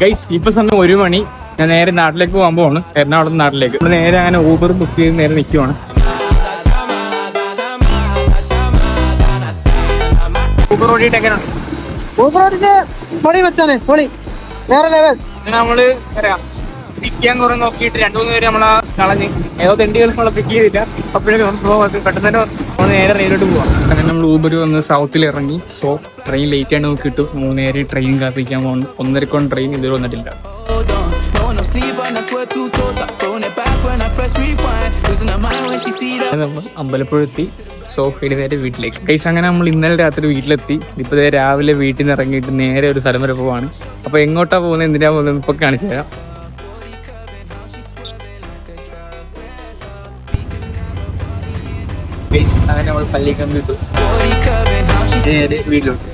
Guys ഇപ്പൊ സമയം 1 മണി. ഞാൻ നേരെ നാട്ടിലേക്ക് പോകാൻ പോവാണ്, എറണാകുളം നാട്ടിലേക്ക്. നേരെ അങ്ങനെ ഊബർ ബുക്ക് ചെയ്ത് നേരെ നിൽക്കുവാണ്. ഊബർ ഓടിയിട്ട് എങ്ങനെയാണ്? ഊബർ ഓടിട്ട് പൊളി വെച്ചാണ്, പൊളി വേറെ ലെവൽ. നമ്മള് പിക്ക് ചെയ്യാൻ കുറെ നോക്കിയിട്ട് 2-3 പേര് നമ്മളെ കളഞ്ഞ് ഏതോ തെണ്ടികൾ നമ്മളെ പിക്ക് ചെയ്തില്ല. അപ്പോഴേക്കും പെട്ടെന്ന് തന്നെ നമ്മൾ നേരെ റെയിലോട്ട് പോവാം. അങ്ങനെ നമ്മൾ ഊബർ വന്ന് സൗത്തിൽ ഇറങ്ങി. സോ ട്രെയിൻ ലേറ്റ് ആയിട്ട് നോക്കി കിട്ടും. നേരെ ട്രെയിൻ കാത്തിരിക്കാൻ പോകുന്നു. 1:30 ട്രെയിൻ ഇതുവരെ വന്നിട്ടില്ല. അമ്പലപ്പുഴ എത്തി. സോ ഇനി നേരെ വീട്ടിലേക്ക്. കൈസ് അങ്ങനെ നമ്മൾ ഇന്നലെ രാത്രി വീട്ടിലെത്തി. ഇപ്പൊ രാവിലെ വീട്ടിൽ നിന്ന് ഇറങ്ങിയിട്ട് നേരെ ഒരു സ്ഥലം വരെ പോവാണ്. അപ്പൊ എങ്ങോട്ടാ പോകുന്നത്, എന്തിനാ പോകുന്നത് ഇപ്പൊ കാണിച്ചു തരാം. അങ്ങനെ നമ്മൾ പള്ളിക്കമ്പി നേരെ വീട്ടിലോട്ട്.